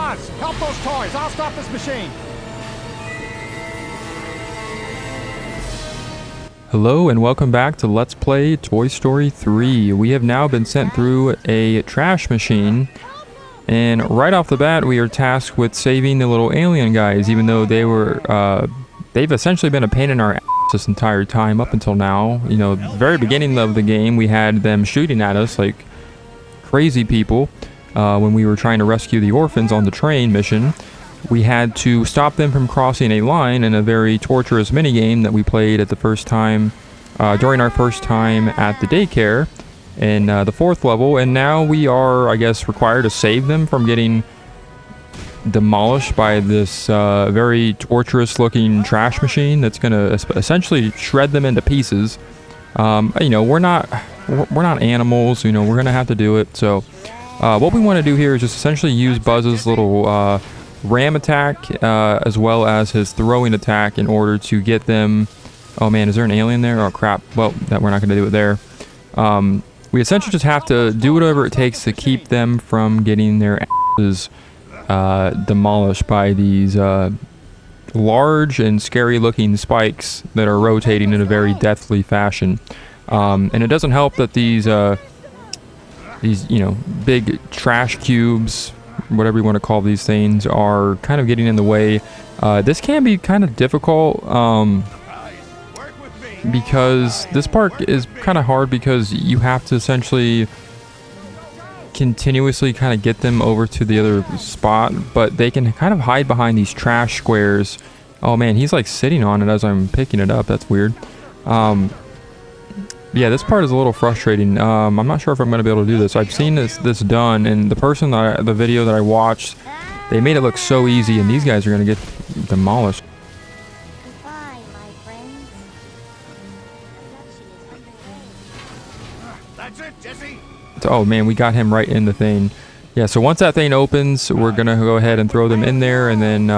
Buzz, help those toys. I'll stop this machine. Hello and welcome back to Let's Play Toy Story 3. We have now been sent through a trash machine, and right off the bat we are tasked with saving the little alien guys, even though they've essentially been a pain in our ass this entire time up until now. You know, the very beginning of the game we had them shooting at us like crazy people when we were trying to rescue the orphans on the train mission. We had to stop them from crossing a line in a very torturous minigame that we played at the first time, during our first time at the daycare in the 4th level, and now we are, I guess, required to save them from getting demolished by this very torturous looking trash machine that's going to essentially shred them into pieces. You know, we're not animals, you know, we're going to have to do it. So what we want to do here is just essentially use Buzz's little ram attack as well as his throwing attack in order to get them. Oh man, is there an alien there? Oh crap. Well, we're not going to do it there. We essentially just have to do whatever it takes to keep them from getting their asses demolished by these large and scary looking spikes that are rotating in a very deathly fashion. And it doesn't help that these you know, big trash cubes, whatever you want to call these things, are kind of getting in the way. This can be kind of difficult because this part is kind of hard because you have to essentially continuously kind of get them over to the other spot, but they can kind of hide behind these trash squares. Oh man, he's like sitting on it as I'm picking it up. That's weird. Yeah, this part is a little frustrating. I'm not sure if I'm going to be able to do this. I've seen this done, and the video that I watched, they made it look so easy, and these guys are going to get demolished. Goodbye, my friends. That's it, Jesse. Oh man, we got him right in the thing. Yeah, so once that thing opens, we're going to go ahead and throw them in there, and then,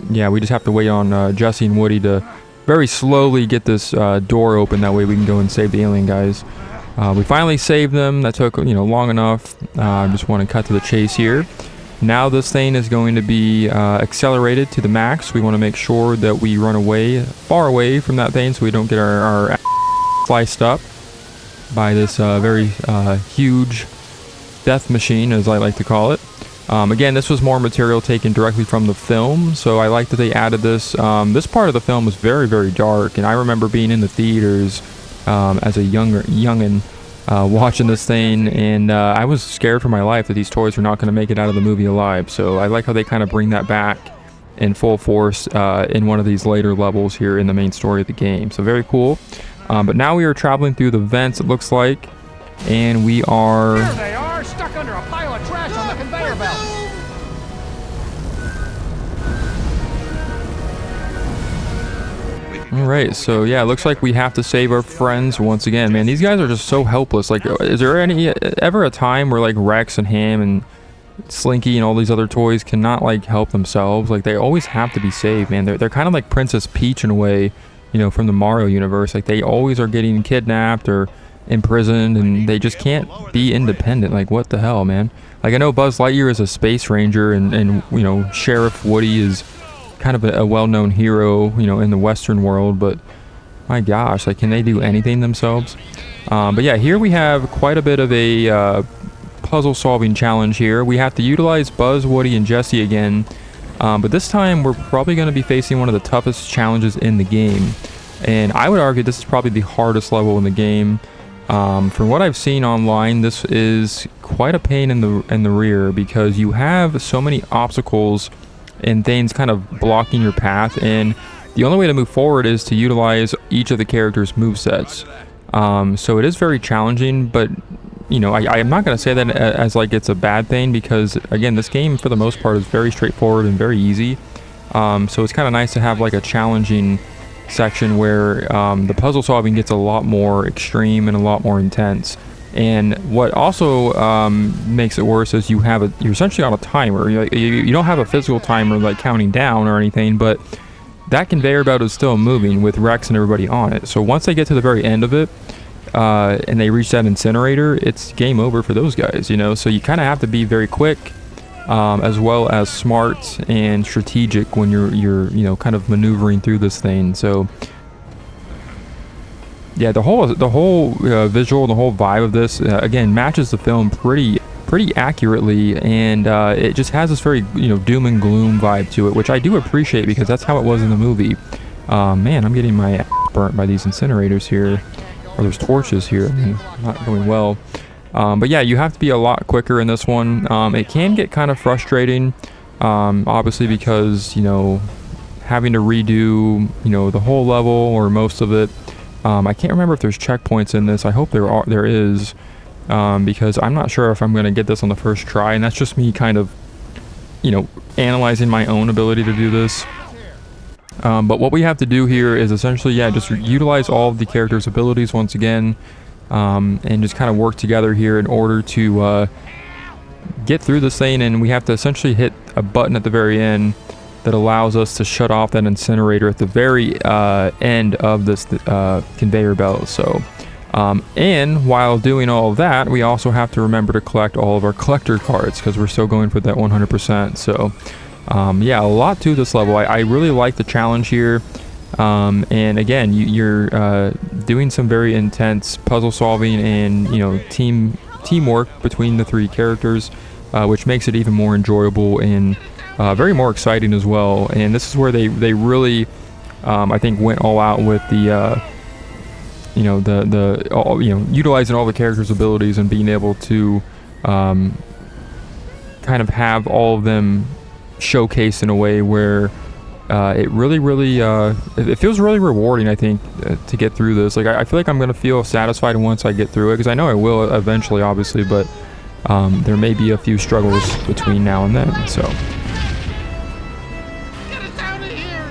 yeah, we just have to wait on Jesse and Woody to very slowly get this door open. That way we can go and save the alien guys. We finally saved them. That took, you know, long enough. I just want to cut to the chase here. Now this thing is going to be accelerated to the max. We want to make sure that we run away, far away from that thing, so we don't get our sliced up by this very huge death machine, as I like to call it. Again, this was more material taken directly from the film, so I like that they added this. This part of the film was very, very dark, and I remember being in the theaters as a youngin' watching this thing, and I was scared for my life that these toys were not going to make it out of the movie alive. So I like how they kind of bring that back in full force in one of these later levels here in the main story of the game. So very cool. But now we are traveling through the vents, it looks like, and we are... There they are, stuck under a pile of trash on the conveyor belt. Alright, so yeah, it looks like we have to save our friends once again. Man, these guys are just so helpless. Like, is there ever a time where like Rex and Ham and Slinky and all these other toys cannot like help themselves? Like, they always have to be saved, man. They're kind of like Princess Peach in a way, you know, from the Mario universe. Like, they always are getting kidnapped or imprisoned, and they just can't be independent. Like, what the hell, man? Like, I know Buzz Lightyear is a space ranger, and you know, Sheriff Woody is kind of a well-known hero, you know, in the Western world, but my gosh, like, can they do anything themselves? But yeah, here we have quite a bit of a puzzle-solving challenge here. We have to utilize Buzz, Woody, and Jesse again, but this time we're probably going to be facing one of the toughest challenges in the game, and I would argue this is probably the hardest level in the game. From what I've seen online, this is quite a pain in the rear because you have so many obstacles and things kind of blocking your path, and the only way to move forward is to utilize each of the characters' movesets. So it is very challenging, but you know, I'm not going to say that as like it's a bad thing, because again, this game for the most part is very straightforward and very easy. So it's kind of nice to have like a challenging section where the puzzle solving gets a lot more extreme and a lot more intense. And what also makes it worse is you're essentially on a timer. You don't have a physical timer like counting down or anything, but that conveyor belt is still moving with Rex and everybody on it. So once they get to the very end of it and they reach that incinerator, it's game over for those guys, you know. So you kind of have to be very quick as well as smart and strategic when you're you know, kind of maneuvering through this thing. So yeah, the whole visual, the whole vibe of this again matches the film pretty accurately, and it just has this very, you know, doom and gloom vibe to it, which I do appreciate because that's how it was in the movie. Man, I'm getting my ass burnt by these incinerators here, or there's torches here. I mean, not going well. But yeah, you have to be a lot quicker in this one. It can get kind of frustrating, obviously, because, you know, having to redo, you know, the whole level or most of it. I can't remember if there's checkpoints in this. I hope there is, because I'm not sure if I'm going to get this on the first try, and that's just me kind of, you know, analyzing my own ability to do this. But what we have to do here is essentially, yeah, just utilize all of the characters' abilities once again, and just kind of work together here in order to get through this thing. And we have to essentially hit a button at the very end that allows us to shut off that incinerator at the very end of this conveyor belt. So, and while doing all of that, we also have to remember to collect all of our collector cards because we're still going for that 100%. So, yeah, a lot to this level. I really like the challenge here. And again, you're doing some very intense puzzle solving and, you know, teamwork between the three characters, which makes it even more enjoyable and very more exciting as well. And this is where they really, I think, went all out with the, you know, utilizing all the characters' abilities and being able to kind of have all of them showcased in a way where it really it feels really rewarding, I think, to get through this. Like, I feel like I'm gonna feel satisfied once I get through it, because I know I will eventually, obviously, but there may be a few struggles between now and then. So Get us out of here!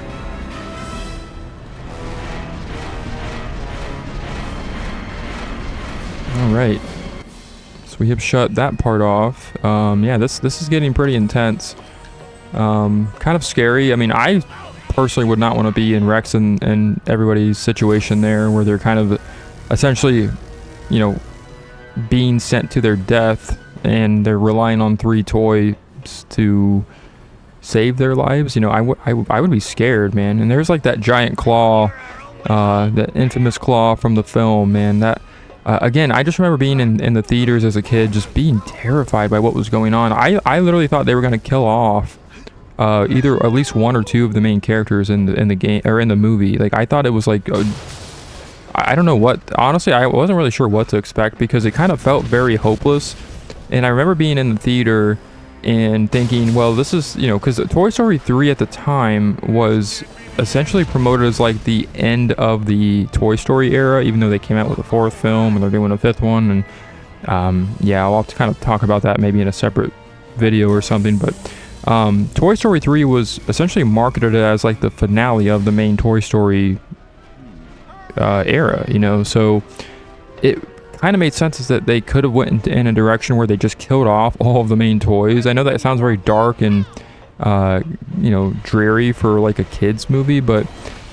all right, so we have shut that part off. Yeah, this is getting pretty intense. Kind of scary. I mean, I personally would not want to be in Rex and everybody's situation there, where they're kind of essentially, you know, being sent to their death, and they're relying on 3 toys to save their lives. You know, I would be scared, man. And there's like that giant claw, the infamous claw from the film, man. That again, I just remember being in the theaters as a kid, just being terrified by what was going on. I literally thought they were going to kill off either at least 1 or 2 of the main characters in the game or in the movie. Like, I thought it was like I don't know what, honestly, I wasn't really sure what to expect, because it kind of felt very hopeless. And I remember being in the theater and thinking, well, this is, you know, because Toy Story 3 at the time was essentially promoted as like the end of the Toy Story era, even though they came out with a 4th film and they're doing a 5th one. And yeah, I'll have to kind of talk about that maybe in a separate video or something. But Toy Story 3 was essentially marketed as like the finale of the main Toy Story era, you know, so it kind of made sense that they could have went in a direction where they just killed off all of the main toys. I know that sounds very dark and you know, dreary for like a kids movie, but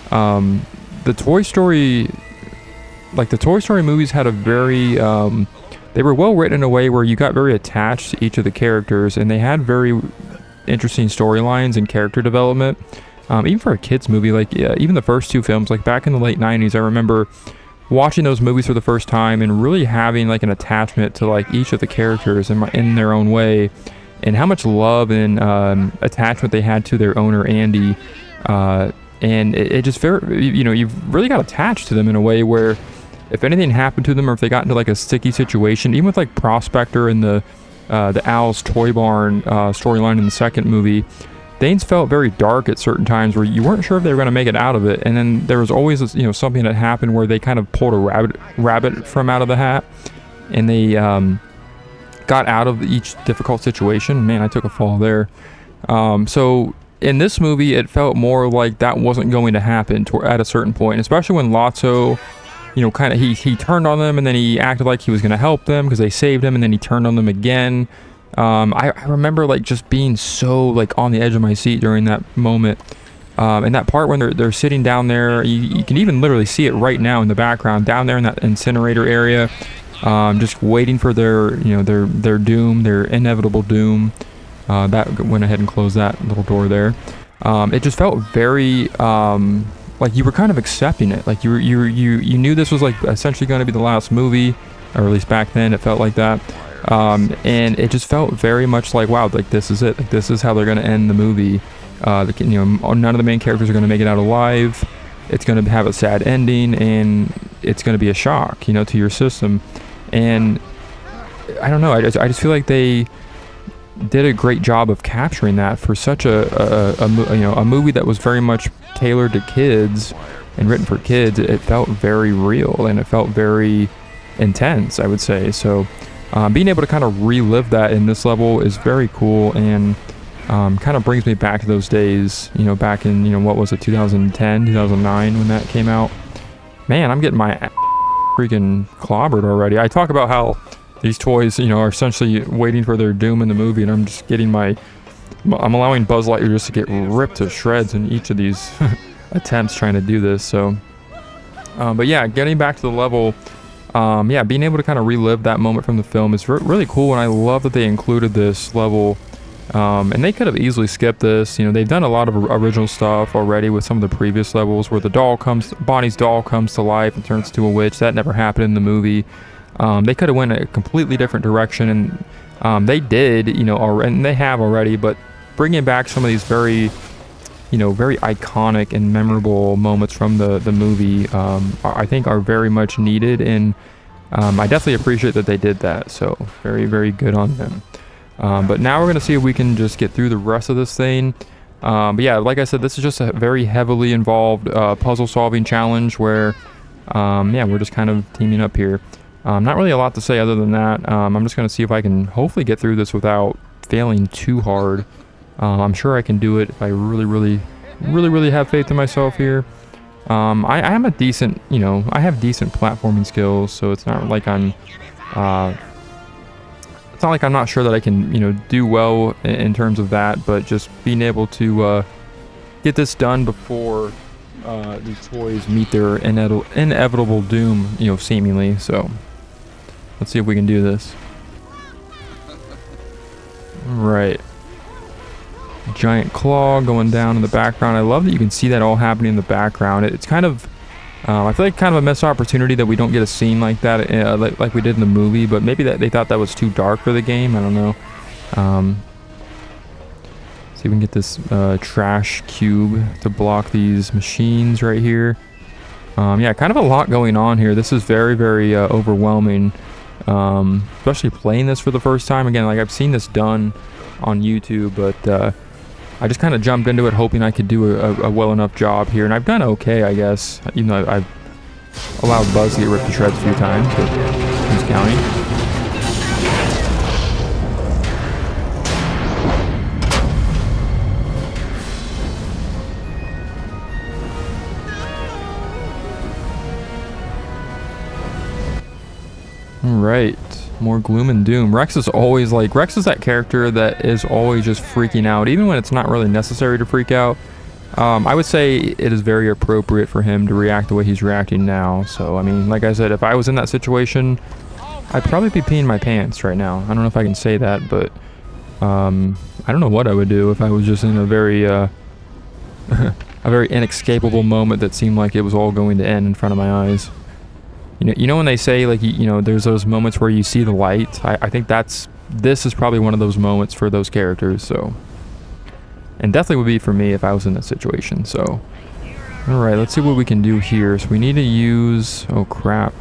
the Toy Story movies had a very they were well written in a way where you got very attached to each of the characters, and they had very interesting storylines and character development. Even for a kids movie, like even the first 2 films, like back in the late 90s, I remember watching those movies for the first time and really having like an attachment to like each of the characters in their own way, and how much love and attachment they had to their owner, Andy. And it just very, you know, you've really got attached to them in a way where if anything happened to them, or if they got into like a sticky situation, even with like Prospector and the Al's Toy Barn storyline in the second movie, things felt very dark at certain times where you weren't sure if they were going to make it out of it. And then there was always this, you know, something that happened where they kind of pulled a rabbit from out of the hat, and they got out of each difficult situation. Man, I took a fall there. So in this movie, it felt more like that wasn't going to happen at a certain point, especially when Lotso, you know, kind of he turned on them, and then he acted like he was going to help them because they saved him, and then he turned on them again. I remember like just being so like on the edge of my seat during that moment. And that part when they're sitting down there, you can even literally see it right now in the background, down there in that incinerator area, just waiting for their, you know, their doom, their inevitable doom. That went ahead and closed that little door there. It just felt very like you were kind of accepting it. Like you knew this was like essentially going to be the last movie, or at least back then it felt like that. And it just felt very much like, wow, like this is it. Like this is how they're going to end the movie. You know, none of the main characters are going to make it out alive. It's going to have a sad ending, and it's going to be a shock, you know, to your system. And I don't know. I just feel like they did a great job of capturing that for such a movie that was very much tailored to kids and written for kids. It felt very real, and it felt very intense, I would say. So being able to kind of relive that in this level is very cool, and kind of brings me back to those days, you know, back in, you know, what was it, 2010, 2009 when that came out. Man, I'm getting my freaking clobbered already. I talk about how these toys, you know, are essentially waiting for their doom in the movie, and I'm just getting I'm allowing Buzz Lightyear just to get ripped to shreds in each of these attempts trying to do this. So, but yeah, getting back to the level, yeah, being able to kind of relive that moment from the film is really cool, and I love that they included this level. And they could have easily skipped this. You know, they've done a lot of original stuff already with some of the previous levels where Bonnie's doll comes to life and turns into a witch. That never happened in the movie. They could have went a completely different direction, and they did, you know, and they have already, but bringing back some of these very, you know, very iconic and memorable moments from the movie, I think are very much needed, and I definitely appreciate that they did that. So very, very good on them. But now we're going to see if we can just get through the rest of this thing. But yeah, like I said, this is just a very heavily involved puzzle solving challenge where, yeah, we're just kind of teaming up here. Not really a lot to say other than that. I'm just going to see if I can hopefully get through this without failing too hard. I'm sure I can do it if I really have faith in myself here. I am a decent, you know, I have decent platforming skills, so it's not like I'm not sure that I can, you know, do well in terms of that, but just being able to get this done before these toys meet their inevitable doom, you know, seemingly. So let's see if we can do this. Right. Giant claw going down in the background. I love that you can see that all happening in the background. It's kind of I feel like kind of a missed opportunity that we don't get a scene like that, like we did in the movie, but maybe that they thought that was too dark for the game. I don't know. See if we can get this trash cube to block these machines right here. Yeah, kind of a lot going on here. This is very, very overwhelming, especially playing this for the first time. Again, like I've seen this done on YouTube, but I just kind of jumped into it hoping I could do a well enough job here, and I've done okay, I guess. Even though I've allowed Buzz to get ripped to shreds a few times, but who's counting? Right. More gloom and doom. Rex is that character that is always just freaking out, even when it's not really necessary to freak out. I would say it is very appropriate for him to react the way he's reacting now. So, I mean, like I said, if I was in that situation, I'd probably be peeing my pants right now. I don't know if I can say that, but I don't know what I would do if I was just in a very a very inescapable moment that seemed like it was all going to end in front of my eyes. You know when they say, like, you know, there's those moments where you see the light. I think this is probably one of those moments for those characters. So, and definitely would be for me if I was in that situation. So, all right, let's see what we can do here. So we need to use, oh crap.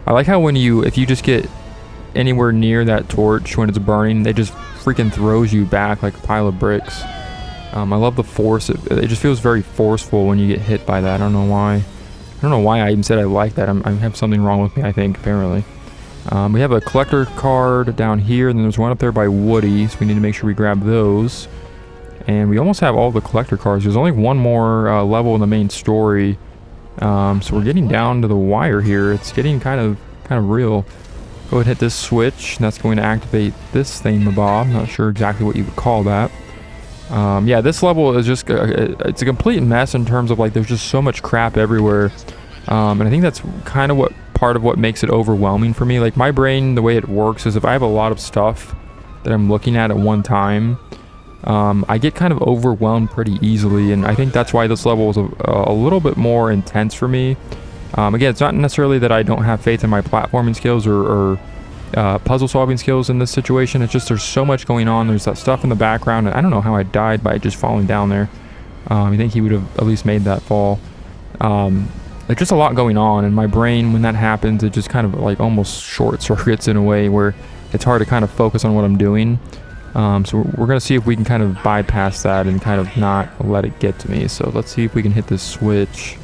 I like how if you just get anywhere near that torch when it's burning, it just freaking throws you back like a pile of bricks. I love the force. It just feels very forceful when you get hit by that. I don't know why. I don't know why I even said I like that. I have something wrong with me, I think, apparently. We have a collector card down here, and then there's one up there by Woody, so we need to make sure we grab those. And we almost have all the collector cards. There's only one more level in the main story. So we're getting down to the wire here. It's getting kind of real. Go ahead and hit this switch, and that's going to activate this thingamabob. Not sure exactly what you would call that. Yeah, this level is just it's a complete mess in terms of, like, there's just so much crap everywhere, and I think that's kind of part of what makes it overwhelming for me. Like, my brain, the way it works is if I have a lot of stuff that I'm looking at one time, I get kind of overwhelmed pretty easily, and I think that's why this level is a little bit more intense for me. Again, it's not necessarily that I don't have faith in my platforming skills or puzzle solving skills in this situation. It's just there's so much going on. There's that stuff in the background, and I don't know how I died by just falling down there. I think he would have at least made that fall. There's just a lot going on, and my brain, when that happens, it just kind of like almost short circuits in a way where it's hard to kind of focus on what I'm doing. So we're gonna see if we can kind of bypass that and kind of not let it get to me. So let's see if we can hit this switch.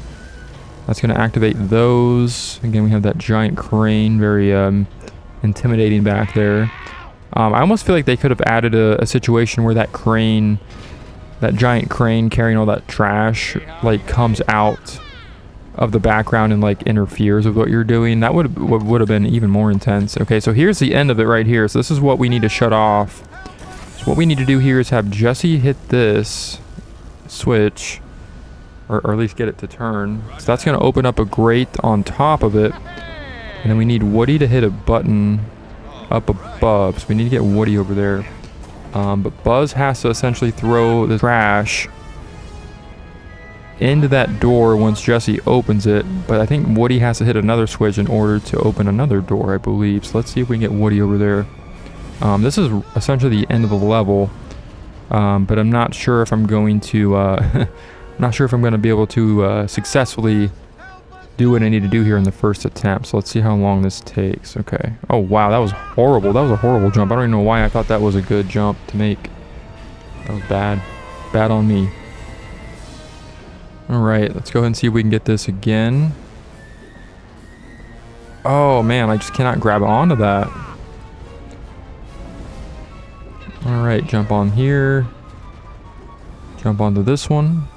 That's gonna activate those. Again, we have that giant crane, very intimidating back there. I almost feel like they could have added a situation where that crane, that giant crane carrying all that trash, like comes out of the background and like interferes with what you're doing. That would have been even more intense. Okay, so here's the end of it right here. So this is what we need to shut off. So what we need to do here is have Jesse hit this switch, or at least get it to turn. So that's going to open up a grate on top of it, and then we need Woody to hit a button up above. So we need to get Woody over there. But Buzz has to essentially throw the trash into that door once Jesse opens it, but I think Woody has to hit another switch in order to open another door, I believe. So let's see if we can get Woody over there. This is essentially the end of the level, but I'm not sure if I'm going to I'm not sure if I'm going to be able to successfully do what I need to do here in the first attempt. So let's see how long this takes. Okay. Oh wow, that was horrible. That was a horrible jump. I don't even know why I thought that was a good jump to make. That was bad on me. Alright, let's go ahead and see if we can get this again. Oh man, I just cannot grab onto that. Alright, jump on here. Jump onto this one.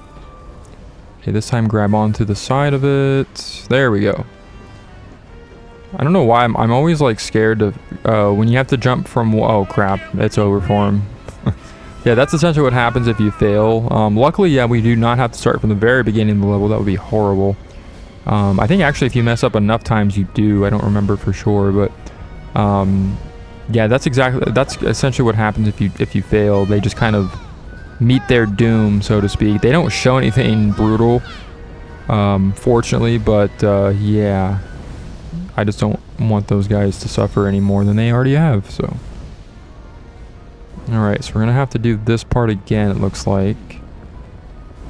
Okay, this time grab onto the side of it. There we go. I don't know why, I'm always like scared of when you have to jump from... Oh crap, it's over for him. Yeah, that's essentially what happens if you fail. Luckily, yeah, we do not have to start from the very beginning of the level. That would be horrible. I think actually if you mess up enough times you do. I don't remember for sure, but yeah, that's essentially what happens if you fail. They just kind of meet their doom, so to speak. They don't show anything brutal, fortunately, but yeah, I just don't want those guys to suffer any more than they already have, so... Alright, so we're going to have to do this part again, it looks like.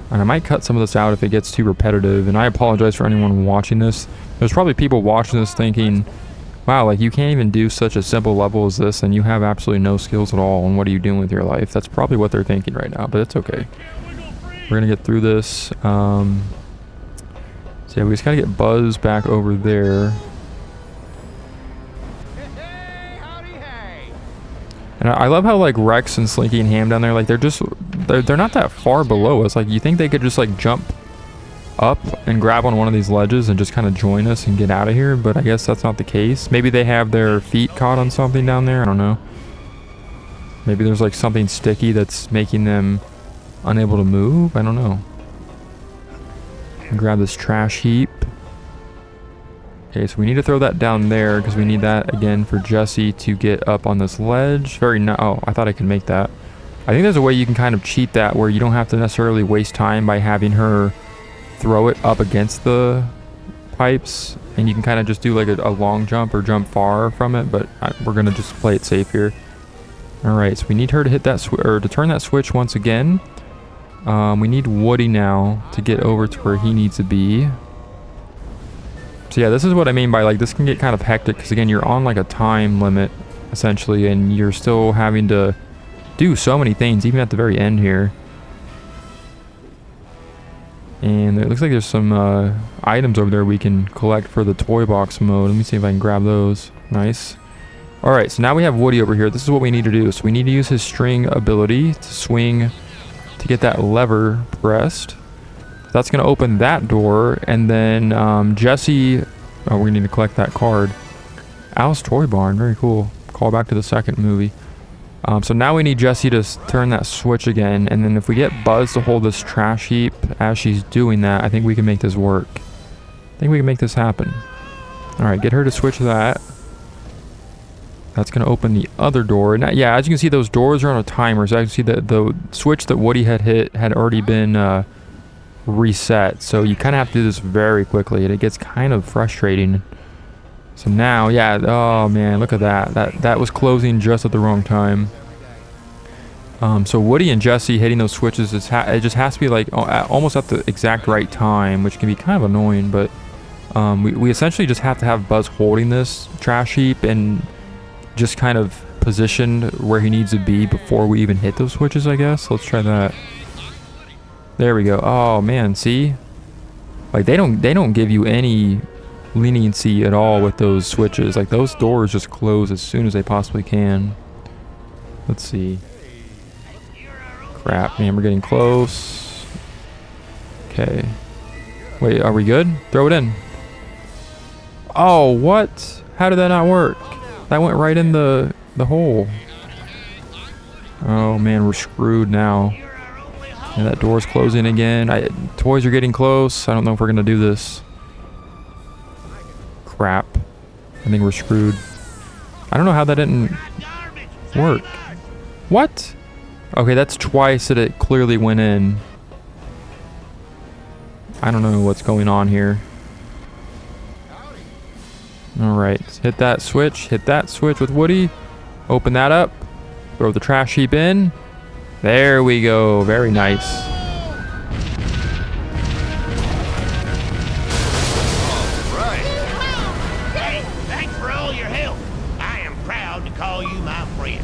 And I might cut some of this out if it gets too repetitive. And I apologize for anyone watching this. There's probably people watching this thinking, wow, like you can't even do such a simple level as this and you have absolutely no skills at all. And what are you doing with your life? That's probably what they're thinking right now, but it's okay. We're going to get through this. So yeah, we just got to get Buzz back over there. And I love how like Rex and Slinky and Ham down there, like they're not that far below us. Like you think they could just like jump up and grab on one of these ledges and just kind of join us and get out of here, but I guess that's not the case. Maybe they have their feet caught on something down there, I don't know. Maybe there's like something sticky that's making them unable to move, I don't know. Grab this trash heap. Okay, so we need to throw that down there because we need that again for Jesse to get up on this ledge. Oh, I thought I could make that. I think there's a way you can kind of cheat that where you don't have to necessarily waste time by having her throw it up against the pipes, and you can kind of just do like a long jump or jump far from it, but we're gonna just play it safe here. All right, so we need her to hit that or to turn that switch once again. We need Woody now to get over to where he needs to be. So yeah, this is what I mean by like this can get kind of hectic because again, you're on like a time limit essentially, and you're still having to do so many things even at the very end here. And it looks like there's some items over there we can collect for the toy box mode. Let me see if I can grab those. Nice. All right, so now we have Woody over here. This is what we need to do. So we need to use his string ability to swing to get that lever pressed. That's going to open that door, and then Jesse... Oh, we need to collect that card. Al's Toy Barn, very cool. Call back to the second movie. So now we need Jesse to turn that switch again, and then if we get Buzz to hold this trash heap as she's doing that, I think we can make this work. I think we can make this happen. Alright, get her to switch that. That's going to open the other door. Now, yeah, as you can see, those doors are on a timer. So I can see that the switch that Woody had hit had already been reset. So you kind of have to do this very quickly, and it gets kind of frustrating. So now, yeah, oh man, look at that. That was closing just at the wrong time. So Woody and Jesse hitting those switches, it just has to be like almost at the exact right time, which can be kind of annoying. But we essentially just have to have Buzz holding this trash heap and just kind of positioned where he needs to be before we even hit those switches, I guess. Let's try that. There we go. Oh man, see? Like they don't give you any leniency at all with those switches. Like those doors just close as soon as they possibly can. Let's see. Crap, man, we're getting close. Okay. Wait, are we good? Throw it in. Oh, what? How did that not work? That went right in the hole. Oh man, we're screwed now. And that door's closing again. Toys are getting close. I don't know if we're gonna do this. Crap. I think we're screwed. I don't know how that didn't work. What? Okay, that's twice that it clearly went in. I don't know what's going on here. Alright, hit that switch with Woody. Open that up. Throw the trash heap in. There we go. Very nice. Right. Hey, thanks for all your help. I am proud to call you my friend.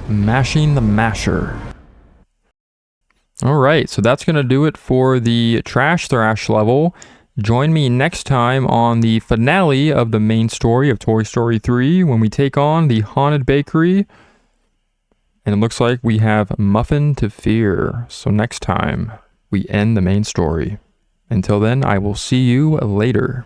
Mashing the Masher. Alright, so that's going to do it for the Trash Thrash level. Join me next time on the finale of the main story of Toy Story 3 when we take on the Haunted Bakery. And it looks like we have Muffin to fear. So next time, we end the main story. Until then, I will see you later.